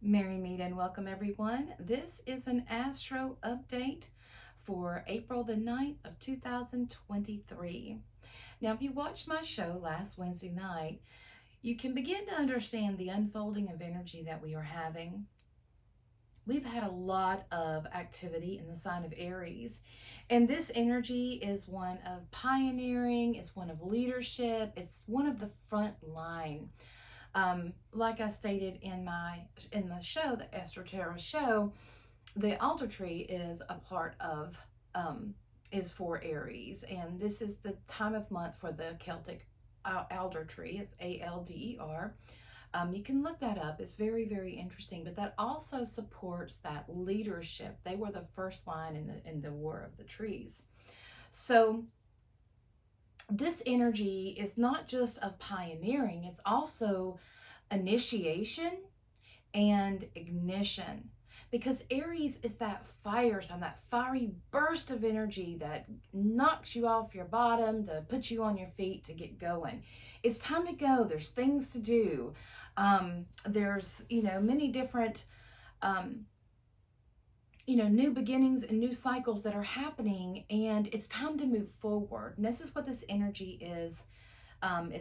Merry meet and welcome everyone. This is an Astro update for April the 9th of 2023. Now, if you watched my show last Wednesday night, you can begin to understand the unfolding of energy that we are having. We've had a lot of activity in the sign of Aries, and this energy is one of pioneering, it's one of leadership, it's one of the front line. Like I stated in the show, the Astro-Tarot show, the altar tree is a part of is for Aries, and this is the time of month for the Celtic alder tree. It's ALDER. You can look that up. It's very, very interesting. But that also supports that leadership. They were the first line in the War of the Trees. So this energy is not just of pioneering, it's also initiation and ignition. Because Aries is that fire sign, that fiery burst of energy that knocks you off your bottom to put you on your feet to get going. It's time to go. There's things to do. There's, many different, new beginnings and new cycles that are happening, and it's time to move forward. And this is what this energy is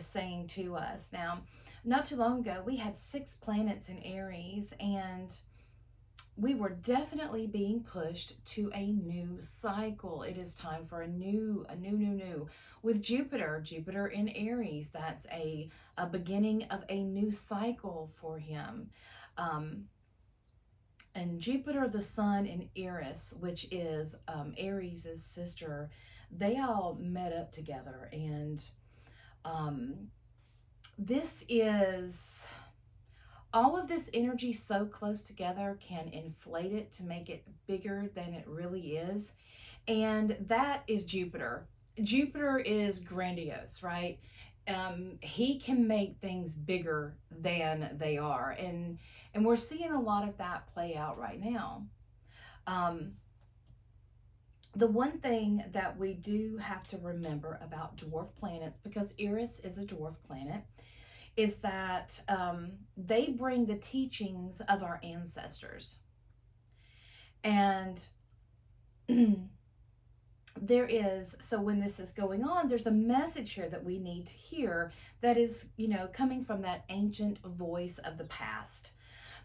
saying to us. Now, not too long ago, we had 6 planets in Aries, and we were definitely being pushed to a new cycle. It is time for a new. With Jupiter in Aries, that's a beginning of a new cycle for him. And Jupiter, the Sun, and Eris, which is Aries' sister, they all met up together, and this is all of this energy so close together can inflate it to make it bigger than it really is. And that is Jupiter. Jupiter is grandiose, right? He can make things bigger than they are. And we're seeing a lot of that play out right now. The one thing that we do have to remember about dwarf planets, because Eris is a dwarf planet, is that they bring the teachings of our ancestors. And so when this is going on, there's a message here that we need to hear that is, coming from that ancient voice of the past.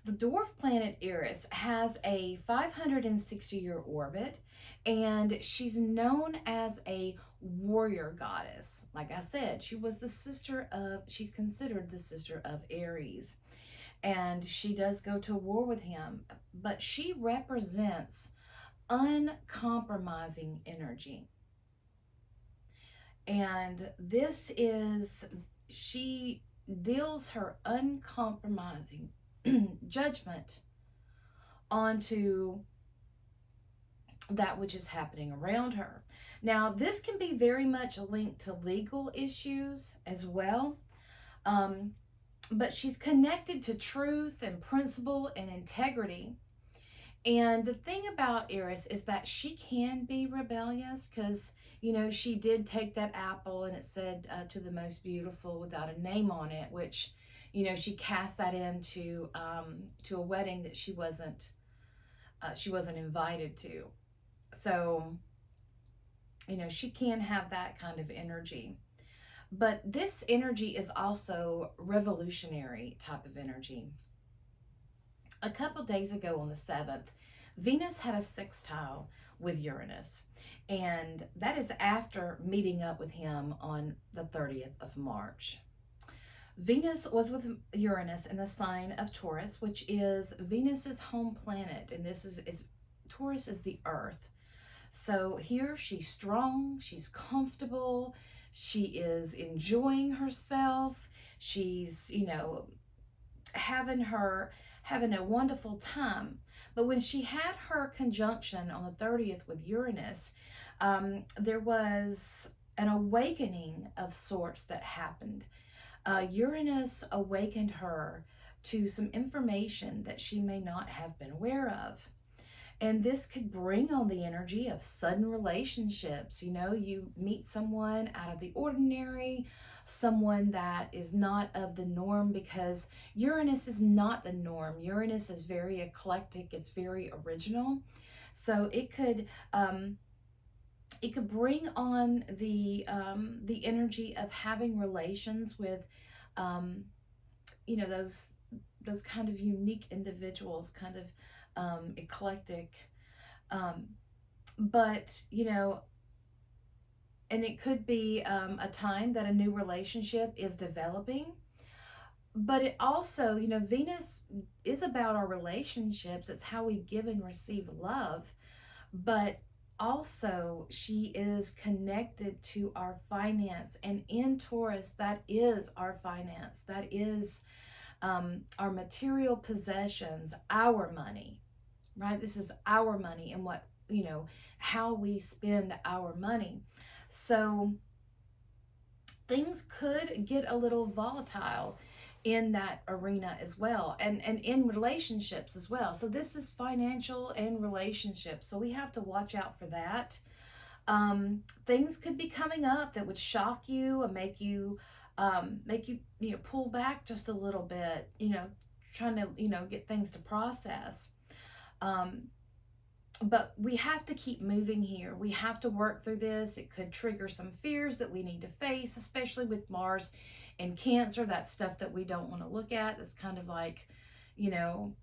The dwarf planet Eris has a 560-year orbit, and she's known as a warrior goddess. Like I said, she's considered the sister of Aries, and she does go to war with him, but she represents uncompromising energy. And she deals her uncompromising judgment onto that which is happening around her. Now, this can be very much linked to legal issues as well, but she's connected to truth and principle and integrity. And the thing about Eris is that she can be rebellious because, she did take that apple and it said to the most beautiful without a name on it, which, she cast that into to a wedding that she wasn't invited to. So, she can have that kind of energy. But this energy is also revolutionary type of energy. A couple days ago on the 7th, Venus had a sextile with Uranus, and that is after meeting up with him on the 30th of March. Venus was with Uranus in the sign of Taurus, which is Venus's home planet, and Taurus is the earth. So here she's strong, she's comfortable, she is enjoying herself, she's, having a wonderful time. But when she had her conjunction on the 30th with Uranus, there was an awakening of sorts that happened. Uranus awakened her to some information that she may not have been aware of. And this could bring on the energy of sudden relationships. You meet someone out of the ordinary, someone that is not of the norm, because Uranus is not the norm. Uranus is very eclectic, it's very original. So it could bring on the energy of having relations with you know, those kind of unique individuals, kind of eclectic. Um, but you know, and it could be a time that a new relationship is developing. But it also, you know, Venus is about our relationships. It's how we give and receive love. But also, she is connected to our finance. And in Taurus, that is our finance. That is our material possessions, our money, right? This is our money and what, you know, how we spend our money. So things could get a little volatile in that arena as well, and in relationships as well. So this is financial and relationships, so we have to watch out for that. Things could be coming up that would shock you and make you, you know, pull back just a little bit, you know, trying to, you know, get things to process. um, but we have to keep moving here. We have to work through this. It could trigger some fears that we need to face, especially with Mars and Cancer. That's stuff that we don't want to look at. That's kind of like, you know,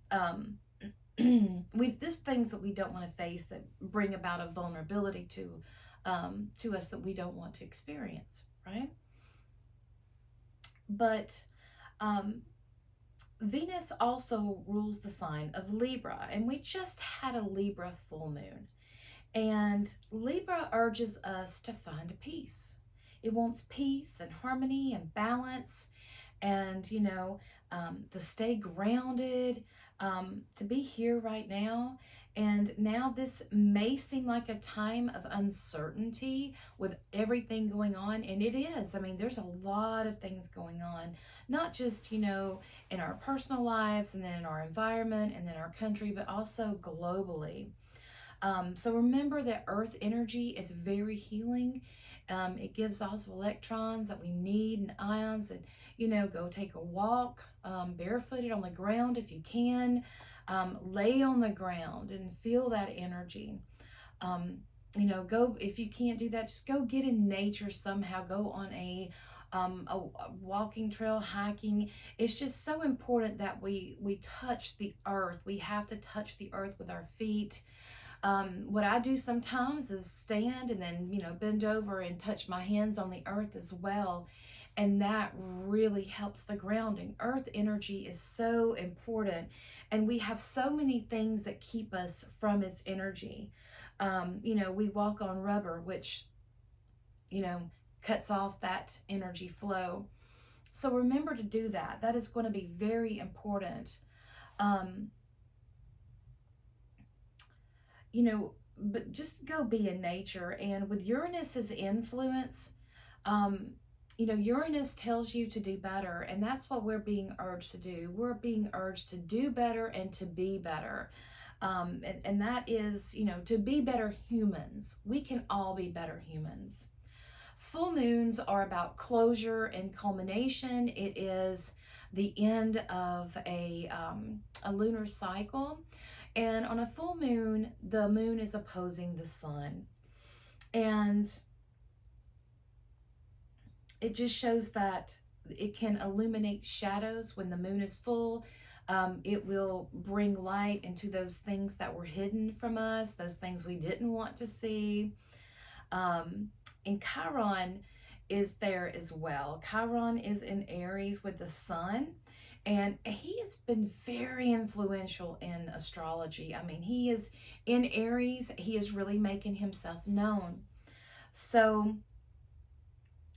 there's things that we don't want to face that bring about a vulnerability to us that we don't want to experience, right? But um, Venus also rules the sign of Libra, and we just had a Libra full moon. And Libra urges us to find peace. It wants peace and harmony and balance, and, you know, to stay grounded, to be here right now. And now this may seem like a time of uncertainty with everything going on, and it is. I mean, there's a lot of things going on, not just, you know, in our personal lives and then in our environment and then our country, but also globally. So remember that earth energy is very healing. It gives off electrons that we need and ions. And, you know, go take a walk barefooted on the ground if you can. Lay on the ground and feel that energy. Um, you know, go, if you can't do that, just go get in nature somehow. Go on a walking trail, hiking. It's just so important that we touch the earth. We have to touch the earth with our feet. What I do sometimes is stand and then, you know, bend over and touch my hands on the earth as well. And that really helps the grounding. Earth energy is so important. And we have so many things that keep us from its energy. You know, we walk on rubber, which, you know, cuts off that energy flow. So remember to do that. That is going to be very important. Um, you know, but just go be in nature. And with Uranus's influence, um, you know, Uranus tells you to do better, and that's what we're being urged to do. We're being urged to do better and to be better. And that is, you know, to be better humans. We can all be better humans. Full moons are about closure and culmination. It is the end of a lunar cycle. And on a full moon, the moon is opposing the sun. And it just shows that it can illuminate shadows when the moon is full. It will bring light into those things that were hidden from us, those things we didn't want to see. And Chiron is there as well. Chiron is in Aries with the sun, and he has been very influential in astrology. I mean, he is in Aries, he is really making himself known. So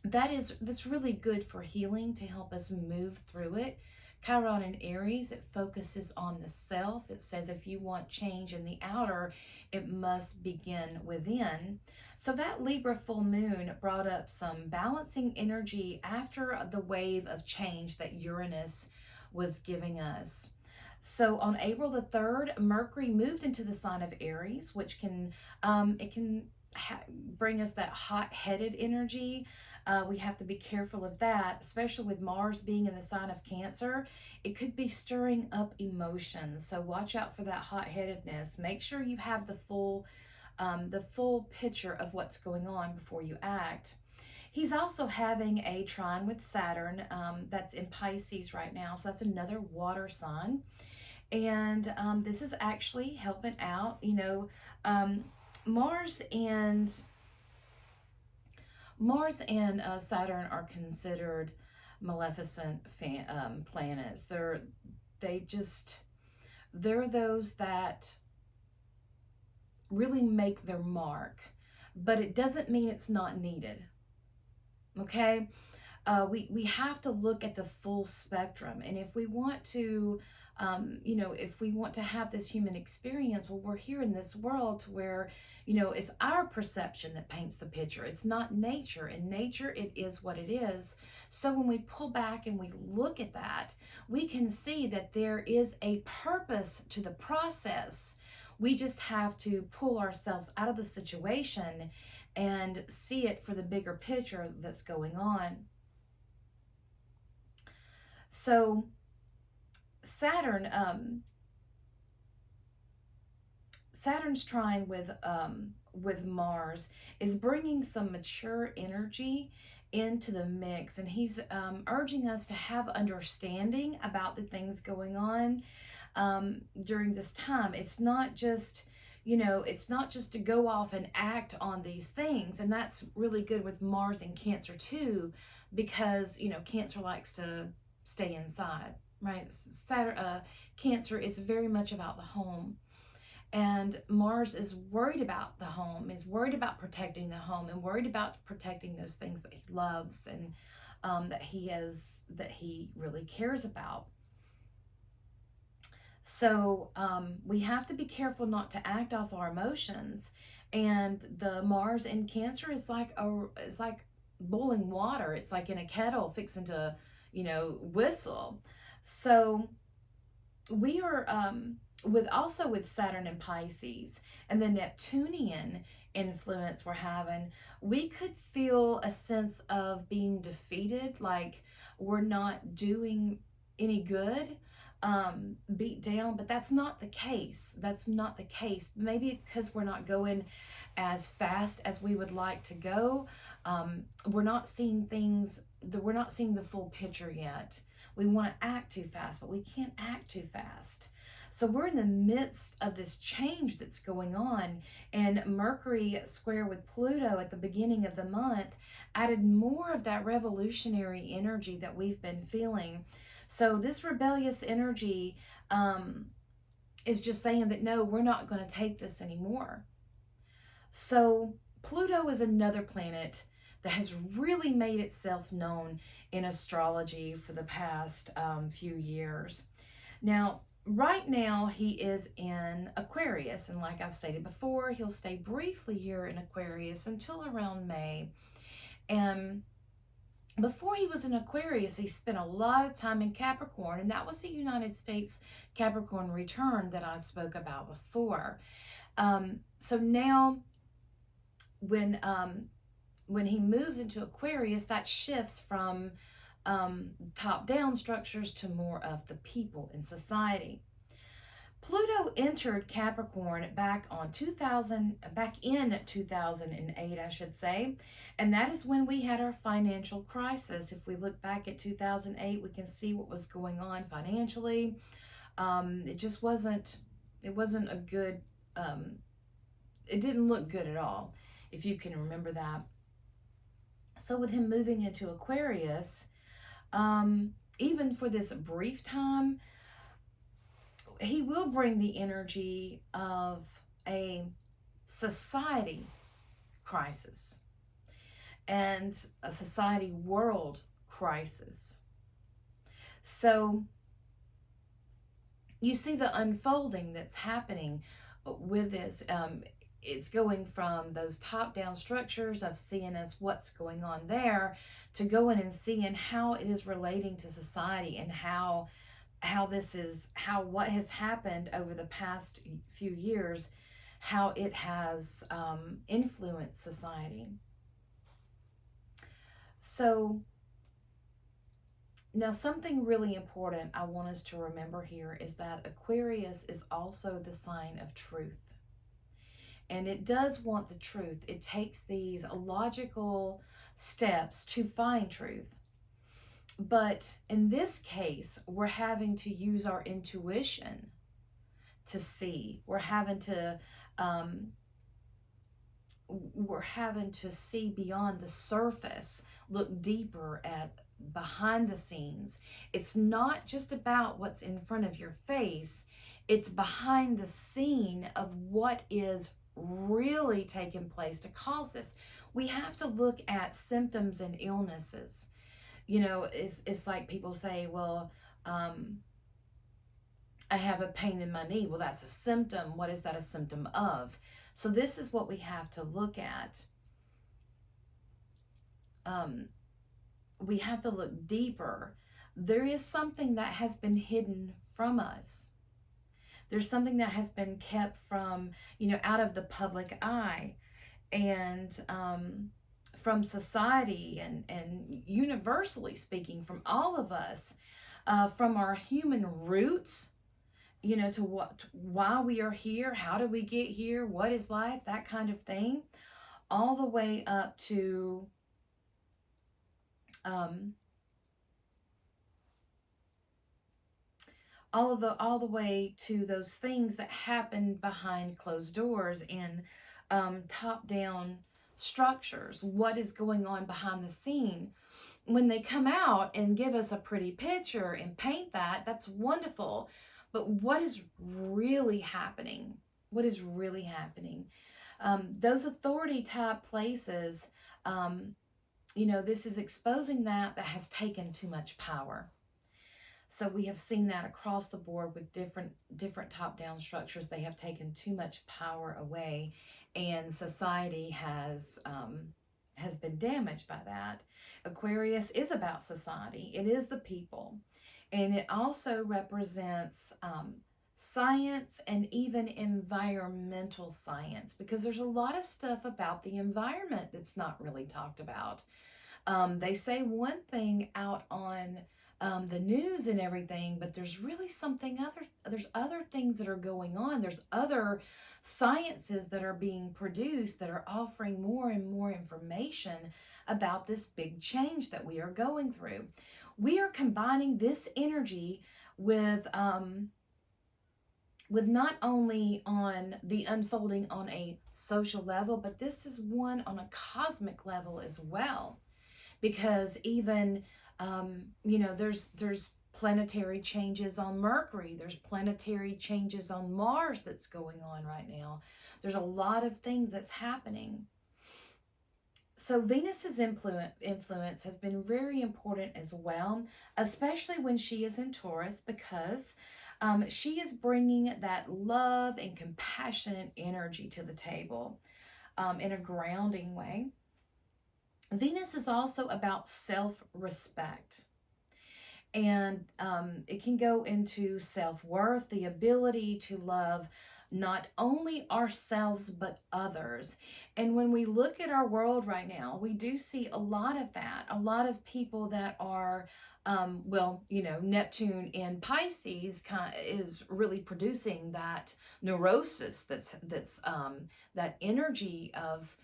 that's really good for healing, to help us move through it. Chiron in Aries, it focuses on the self. It says if you want change in the outer, it must begin within. So that Libra full moon brought up some balancing energy after the wave of change that Uranus was giving us. So on April the 3rd, Mercury moved into the sign of Aries, which can, it can bring us that hot-headed energy. We have to be careful of that, especially with Mars being in the sign of Cancer. It could be stirring up emotions, so watch out for that hot-headedness. Make sure you have the full picture of what's going on before you act. He's also having a trine with Saturn, that's in Pisces right now, so that's another water sign. And this is actually helping out. Um, Mars and Mars and Saturn are considered maleficent planets. They just they're those that really make their mark, but it doesn't mean it's not needed. Okay, we have to look at the full spectrum, and if we want to, if we want to have this human experience, well, we're here in this world to where, it's our perception that paints the picture. It's not nature. In nature, it is what it is. So when we pull back and we look at that, we can see that there is a purpose to the process. We just have to pull ourselves out of the situation and see it for the bigger picture that's going on. So Saturn, Saturn's trine with Mars is bringing some mature energy into the mix, and he's urging us to have understanding about the things going on during this time. It's not just to go off and act on these things, and that's really good with Mars and Cancer too, because Cancer likes to stay inside, right? Saturn, Cancer is very much about the home, and Mars is worried about the home, is worried about protecting the home, and worried about protecting those things that he loves and that he really cares about. So we have to be careful not to act off our emotions. And the Mars in Cancer is like boiling water. It's like in a kettle fixing to, whistle. So we are with Saturn and Pisces and the Neptunian influence we're having, we could feel a sense of being defeated, like we're not doing any good, beat down, but that's not the case. That's not the case. Maybe because we're not going as fast as we would like to go. We're not seeing we're not seeing the full picture yet. We want to act too fast, but we can't act too fast. So we're in the midst of this change that's going on, and Mercury square with Pluto at the beginning of the month added more of that revolutionary energy that we've been feeling. So this rebellious energy is just saying that no, we're not going to take this anymore. So Pluto is another planet that has really made itself known in astrology for the past few years. Now, right now, he is in Aquarius, and like I've stated before, he'll stay briefly here in Aquarius until around May. And before he was in Aquarius, he spent a lot of time in Capricorn, and that was the United States Capricorn return that I spoke about before. So now, when he moves into Aquarius, that shifts from top-down structures to more of the people in society. Pluto entered Capricorn back in 2008, I should say, and that is when we had our financial crisis. If we look back at 2008, we can see what was going on financially. It wasn't a good, it didn't look good at all, if you can remember that. So with him moving into Aquarius, even for this brief time, he will bring the energy of a society crisis and a society world crisis. So you see the unfolding that's happening with this. It's going from those top-down structures of seeing as what's going on there to going and seeing how it is relating to society, and how what has happened over the past few years, how it has influenced society. So now something really important I want us to remember here is that Aquarius is also the sign of truth. And it does want the truth. It takes these logical steps to find truth. But in this case, we're having to use our intuition to see. Um, we're having to see beyond the surface, look deeper at behind the scenes. It's not just about what's in front of your face, it's behind the scene of what is really taking place to cause this. We have to look at symptoms and illnesses. It's like people say, well, um, I have a pain in my knee. Well, that's a symptom. What is that a symptom of? So this is what we have to look at. Um, we have to look deeper. There is something that has been hidden from us. There's something that has been kept from, out of the public eye, and from society, and universally speaking, from all of us, from our human roots, to why we are here, how do we get here, what is life, that kind of thing, all the way up to um, all the way to those things that happen behind closed doors in top down structures. What is going on behind the scene? When they come out and give us a pretty picture and paint that, that's wonderful. But what is really happening? What is really happening? Those authority type places, this is exposing that has taken too much power. So we have seen that across the board with different top-down structures. They have taken too much power away, and society has been damaged by that. Aquarius is about society. It is the people, and it also represents science and even environmental science, because there's a lot of stuff about the environment that's not really talked about. They say one thing out on the news and everything, but there's really there's other things that are going on. There's other sciences that are being produced that are offering more and more information about this big change that we are going through. We are combining this energy with not only on the unfolding on a social level, but this is one on a cosmic level as well. Because even there's planetary changes on Mercury, there's planetary changes on Mars that's going on right now. There's a lot of things that's happening. So Venus's influence has been very important as well, especially when she is in Taurus, because she is bringing that love and compassionate energy to the table in a grounding way. Venus is also about self-respect. And it can go into self-worth, the ability to love not only ourselves but others. And when we look at our world right now, we do see a lot of that. A lot of people that are, Neptune in Pisces is really producing that neurosis. That's that energy of,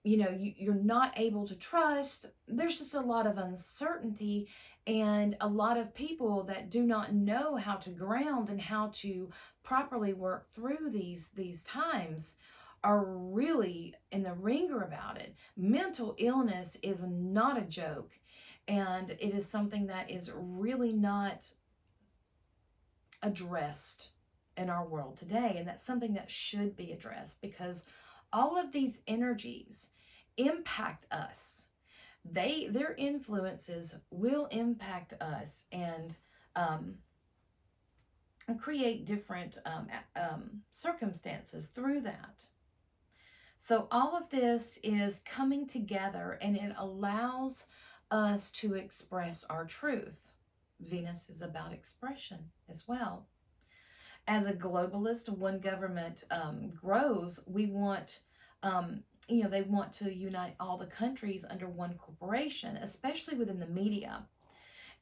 you're not able to trust. There's just a lot of uncertainty, and a lot of people that do not know how to ground and how to properly work through these times are really in the ringer about it. Mental illness is not a joke, and it is something that is really not addressed in our world today, and that's something that should be addressed, because all of these energies impact us. Their influences will impact us, and create different circumstances through that. So all of this is coming together, and it allows us to express our truth. Venus is about expression as well. As a globalist, one government grows, we want they want to unite all the countries under one corporation, especially within the media.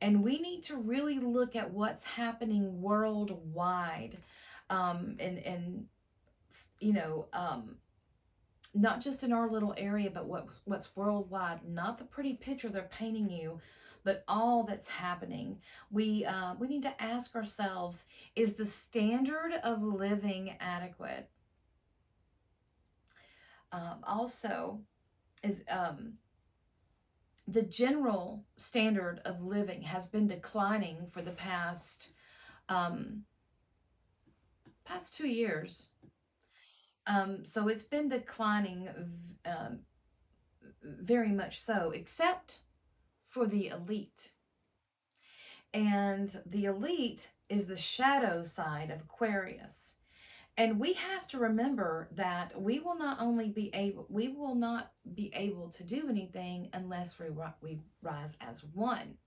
And we need to really look at what's happening worldwide, and you know, not just in our little area, but what's worldwide. Not the pretty picture they're painting you, but all that's happening. We need to ask ourselves: is the standard of living adequate? Also, is the general standard of living has been declining for the um, past 2 years. So it's been declining, um, very much so, except for the elite. And the elite is the shadow side of Aquarius. And we have to remember that we will not be able to do anything unless we rise as one.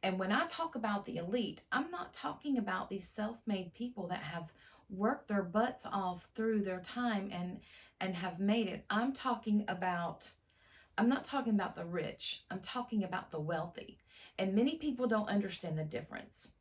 And when I talk about the elite, I'm not talking about these self-made people that have worked their butts off through their time and have made it. I'm not talking about the rich. I'm talking about the wealthy. And many people don't understand the difference.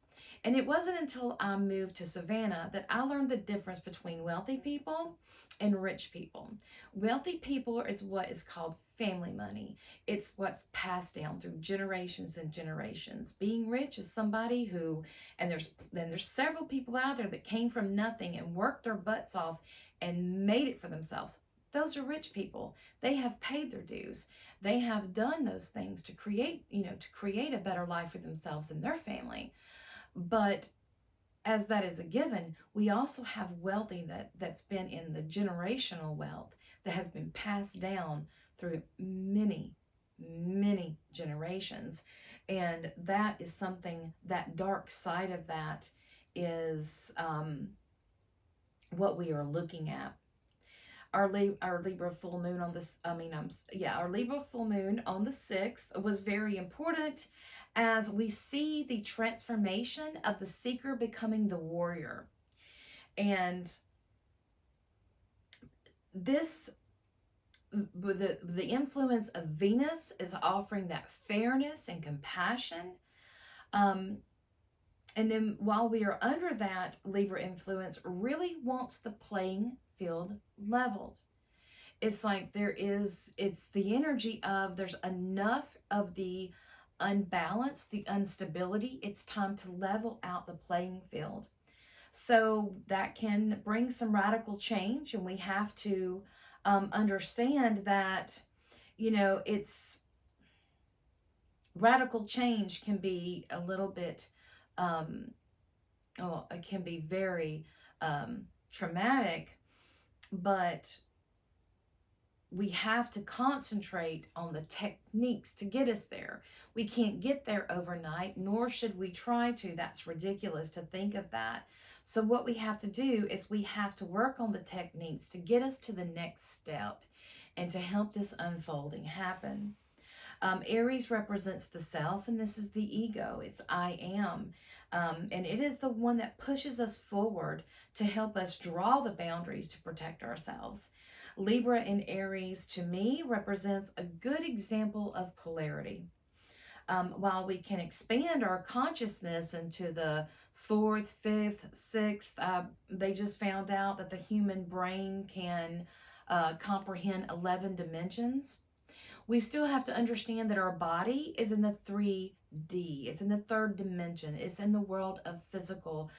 And it wasn't until I moved to Savannah that I learned the difference between wealthy people and rich people. Wealthy people is what is called family money. It's what's passed down through generations and generations. Being rich is somebody who, and there's several people out there that came from nothing and worked their butts off and made it for themselves. Those are rich people. They have paid their dues. They have done those things to create a better life for themselves and their family. But as that is a given, we also have wealthy that's been in the generational wealth that has been passed down through many, many generations. And that is something, that dark side of that is what we are looking at. Our Libra full moon on this, our Libra full moon on the 6th was very important, as we see the transformation of the seeker becoming the warrior. And this, the influence of Venus is offering that fairness and compassion. And then while we are under that, Libra influence really wants the playing field leveled. It's like it's the energy of there's enough of the unbalance, the instability. It's time to level out the playing field. So that can bring some radical change, and we have to understand that, it's radical change can be a little bit, it can be very traumatic, but we have to concentrate on the techniques to get us there. We can't get there overnight, nor should we try to. That's ridiculous to think of that. So what we have to do is we have to work on the techniques to get us to the next step and to help this unfolding happen. Aries represents the self, and this is the ego. It's I am. And it is the one that pushes us forward to help us draw the boundaries to protect ourselves. Libra and Aries, to me, represents a good example of polarity. While we can expand our consciousness into the fourth, fifth, sixth, they just found out that the human brain can comprehend 11 dimensions. We still have to understand that our body is in the 3D, it's in the third dimension, it's in the world of physical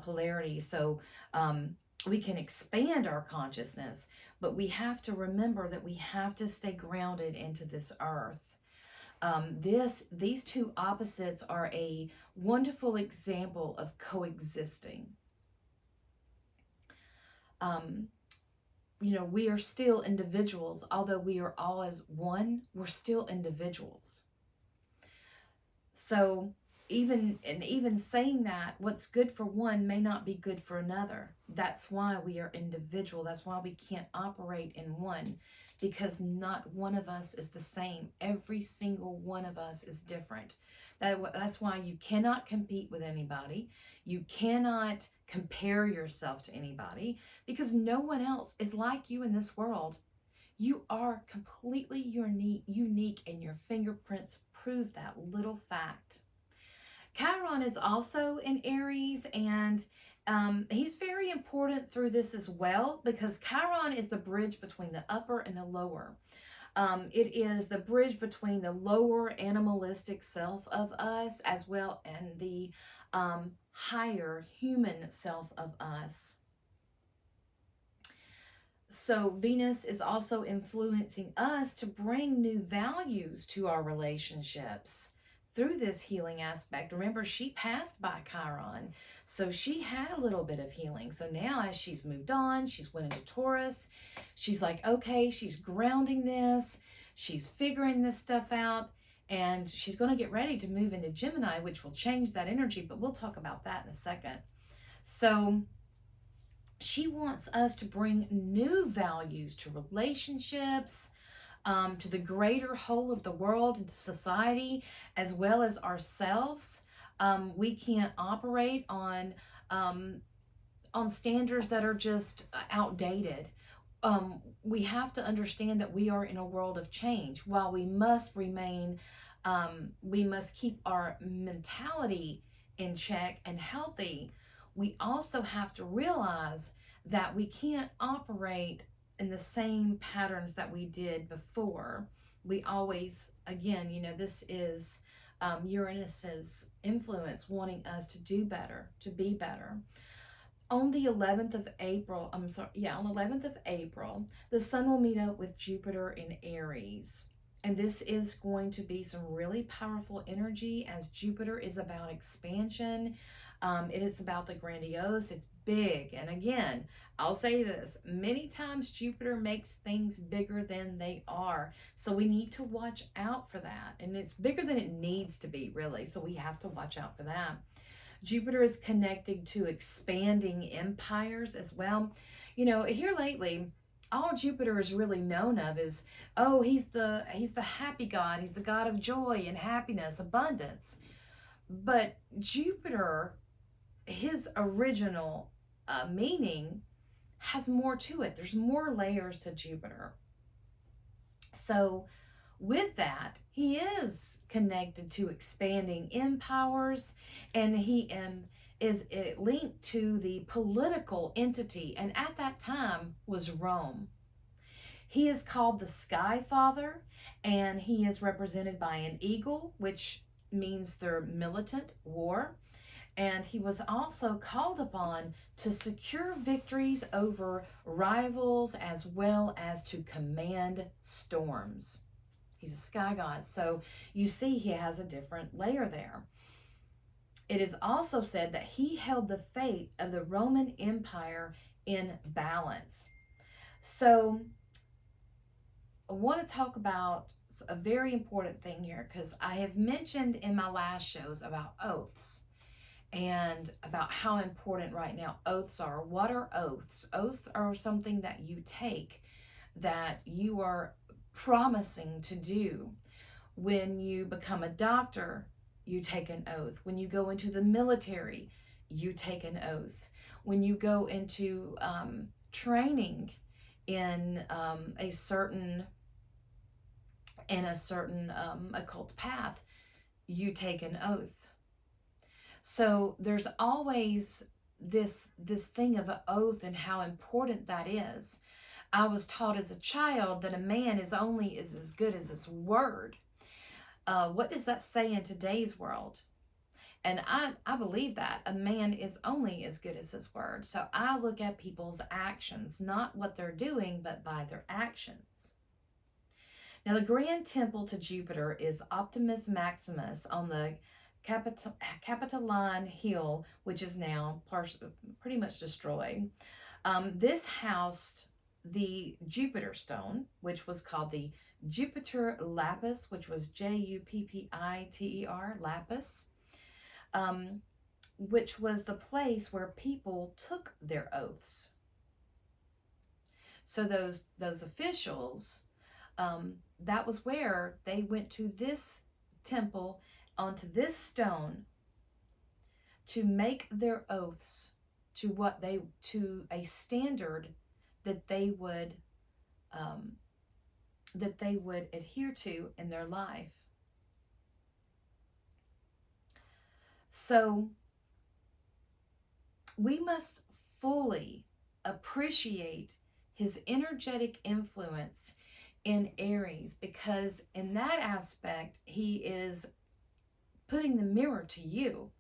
polarity. So we can expand our consciousness, but we have to remember that we have to stay grounded into this earth. These two opposites are a wonderful example of coexisting. We are still individuals. Although we are all as one, we're still individuals. So even saying that what's good for one may not be good for another. That's why we are individual. That's why we can't operate in one, because not one of us is the same. Every single one of us is different. That's why you cannot compete with anybody. You cannot compare yourself to anybody, because no one else is like you in this world. You are completely unique, and your fingerprints prove that little fact. Chiron is also in Aries, and he's very important through this as well, because Chiron is the bridge between the upper and the lower. It is the bridge between the lower animalistic self of us as well and the higher human self of us. So Venus is also influencing us to bring new values to our relationships through this healing aspect. Remember, she passed by Chiron, so she had a little bit of healing. So now as she's moved on, she's went into Taurus. She's like, okay, she's grounding this. She's figuring this stuff out. And she's going to get ready to move into Gemini, which will change that energy. But we'll talk about that in a second. So she wants us to bring new values to relationships, to the greater whole of the world and to society, as well as ourselves. We can't operate on standards that are just outdated. We have to understand that we are in a world of change. While we must remain, we must keep our mentality in check and healthy, we also have to realize that we can't operate in the same patterns that we did before. We always, again, this is Uranus's influence wanting us to do better, to be better. On the 11th of April, on the 11th of April, the sun will meet up with Jupiter in Aries. And this is going to be some really powerful energy, as Jupiter is about expansion. It is about the grandiose. It's big. And again, I'll say this, many times Jupiter makes things bigger than they are. So we need to watch out for that. And it's bigger than it needs to be, really. So we have to watch out for that. Jupiter is connecting to expanding empires as well. Here lately, all Jupiter is really known of is, oh, he's the happy god. He's the god of joy and happiness, abundance. But Jupiter, his original meaning has more to it. There's more layers to Jupiter. So with that, he is connected to expanding empires, and he is linked to the political entity, and at that time was Rome. He is called the Sky Father, and he is represented by an eagle, which means their militant war. And he was also called upon to secure victories over rivals as well as to command storms. He's a sky god. So you see, he has a different layer there. It is also said that he held the fate of the Roman Empire in balance. So I want to talk about a very important thing here, because I have mentioned in my last shows about oaths and about how important right now oaths are. What are oaths? Oaths are something that you take, that you are promising to do. When you become a doctor, you take an oath. When you go into the military, you take an oath. When you go into training in a certain occult path, you take an oath. So there's always this thing of an oath and how important that is. I was taught as a child that a man is as good as his word. What does that say in today's world? And I believe that a man is only as good as his word. So I look at people's actions, not what they're doing, but by their actions. Now, the grand temple to Jupiter is Optimus Maximus on the Capitoline Hill, which is now pretty much destroyed. This housed the Jupiter stone, which was called the Jupiter lapis, which was Juppiter, lapis, which was the place where people took their oaths. So those officials, that was where they went to this temple, onto this stone, to make their oaths to a standard that they would that they would adhere to in their life. So we must fully appreciate his energetic influence in Aries, because in that aspect, he is putting the mirror to you,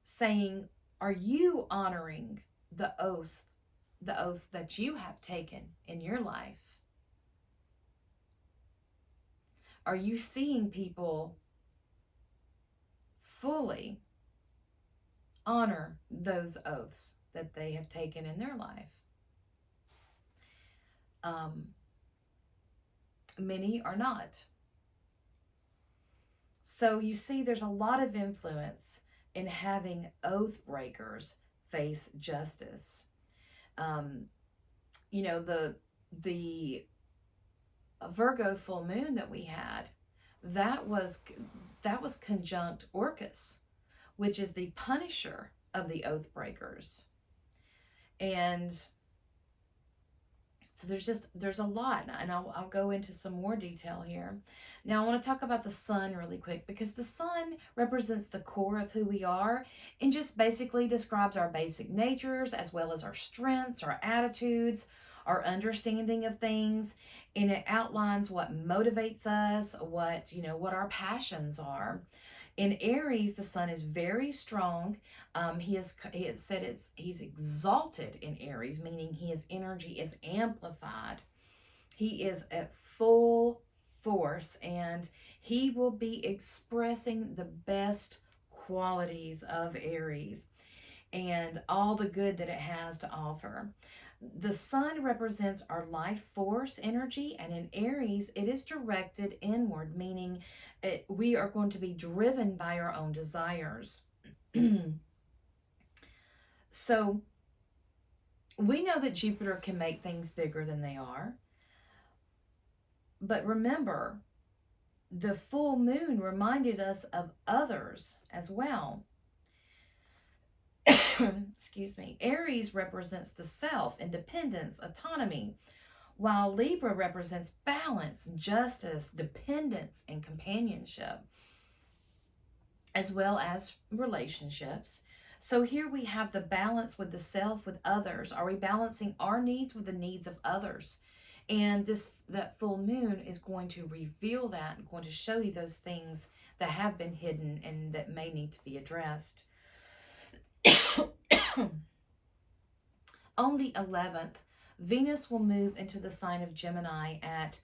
saying, are you honoring the oaths that you have taken in your life? Are you seeing people fully honor those oaths that they have taken in their life? Many are not. So you see, there's a lot of influence in having oath breakers face justice. Um, you know, the Virgo full moon that we had, that was that was conjunct Orcus, which is the punisher of the oath breakers. And so there's a lot, and I'll go into some more detail here. Now I want to talk about the sun really quick, because the sun represents the core of who we are and just basically describes our basic natures, as well as our strengths, our attitudes, our understanding of things, and it outlines what motivates us, what our passions are. In Aries, the sun is very strong. He's exalted in Aries, meaning his energy is amplified. He is at full force, and he will be expressing the best qualities of Aries and all the good that it has to offer. The sun represents our life force energy, and in Aries, it is directed inward, meaning we are going to be driven by our own desires. So we know that Jupiter can make things bigger than they are. But remember, the full moon reminded us of others as well. Excuse me. Aries represents the self, independence, autonomy, while Libra represents balance, justice, dependence, and companionship, as well as relationships. So here we have the balance with the self, with others. Are we balancing our needs with the needs of others? And that full moon is going to reveal that, and going to show you those things that have been hidden and that may need to be addressed. On the 11th, Venus will move into the sign of Gemini at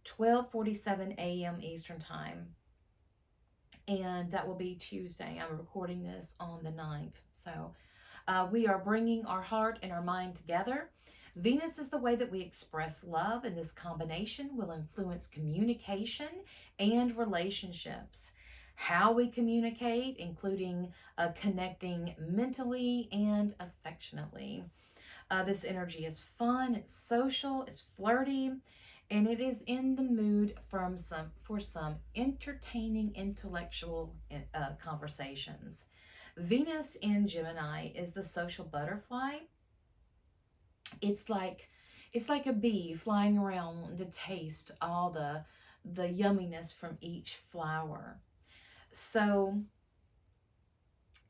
12:47 a.m. Eastern Time. And that will be Tuesday. I'm recording this on the 9th. So we are bringing our heart and our mind together. Venus is the way that we express love, and this combination will influence communication and relationships. How we communicate, including connecting mentally and affectionately. This energy is fun, it's social, it's flirty, and it is in the mood for some entertaining intellectual conversations. Venus in Gemini is the social butterfly. It's like a bee flying around to taste all the yumminess from each flower. So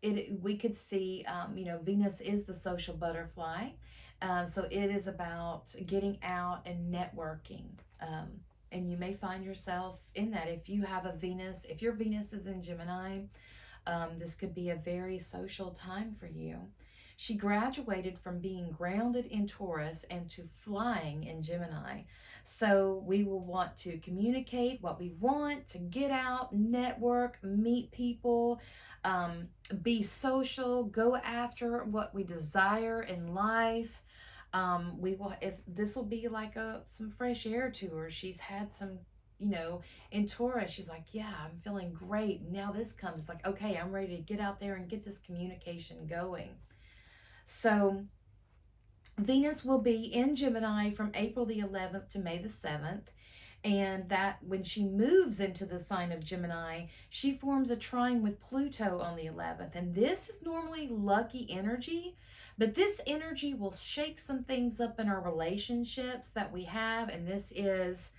we could see, Venus is the social butterfly. So it is about getting out and networking. And you may find yourself in that if your Venus is in Gemini. This could be a very social time for you. She graduated from being grounded in Taurus and to flying in Gemini. So we will want to communicate what we want, to get out, network, meet people, be social, go after what we desire in life. This will be like some fresh air to her. She's had some, in Taurus, she's like, yeah, I'm feeling great. Now this comes like, okay, I'm ready to get out there and get this communication going. So Venus will be in Gemini from April the 11th to May the 7th. And that when she moves into the sign of Gemini, she forms a trine with Pluto on the 11th. And this is normally lucky energy, but this energy will shake some things up in our relationships that we have. And this is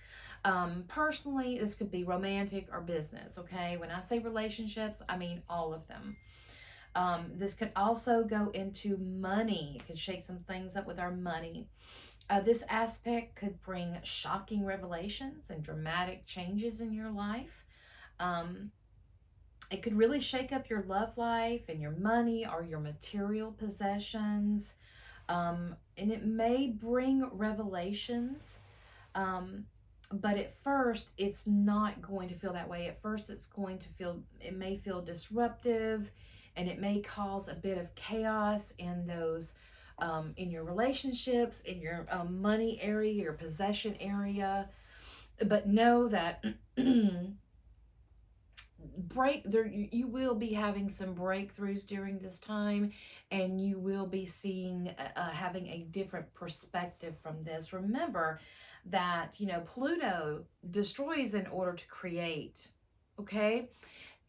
Personally, this could be romantic or business, okay? When I say relationships, I mean all of them. This could also go into money. It could shake some things up with our money. This aspect could bring shocking revelations and dramatic changes in your life. Um, it could really shake up your love life and your money or your material possessions. And it may bring revelations. Um, but at first, it's not going to feel that way. At first, it may feel disruptive, and it may cause a bit of chaos in in your relationships, in your money area, your possession area. But know that you will be having some breakthroughs during this time, and you will be seeing having a different perspective from this. Remember that Pluto destroys in order to create. Okay,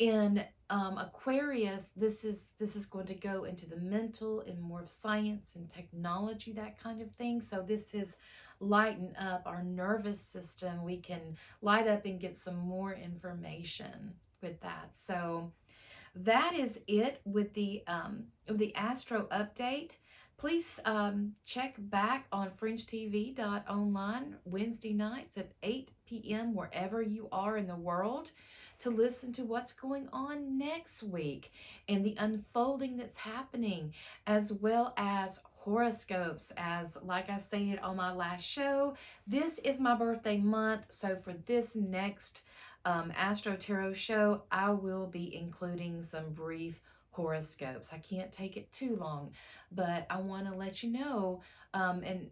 in Aquarius, this is going to go into the mental and more of science and technology, that kind of thing. So this is lighten up our nervous system. We can light up and get some more information with that. So that is it with the Astro update. Please check back on FringeTV.Online Wednesday nights at 8 p.m. wherever you are in the world to listen to what's going on next week and the unfolding that's happening, as well as horoscopes. As like I stated on my last show, this is my birthday month, so for this next Astro Tarot show, I will be including some brief horoscopes. I can't take it too long, but I want to let you know, and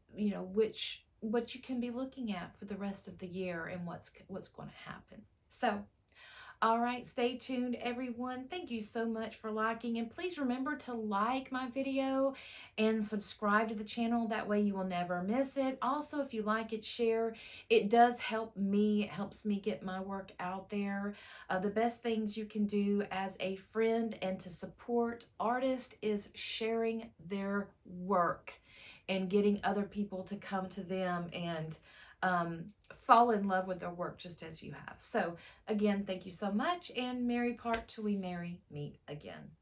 which what you can be looking at for the rest of the year and what's going to happen. So all right, stay tuned, everyone. Thank you so much for liking, and please remember to like my video and subscribe to the channel. That way you will never miss it. Also, if you like it, share. It does help me. It helps me get my work out there. The best things you can do as a friend and to support artists is sharing their work and getting other people to come to them and fall in love with their work just as you have. So again, thank you so much, and merry part till we merry meet again.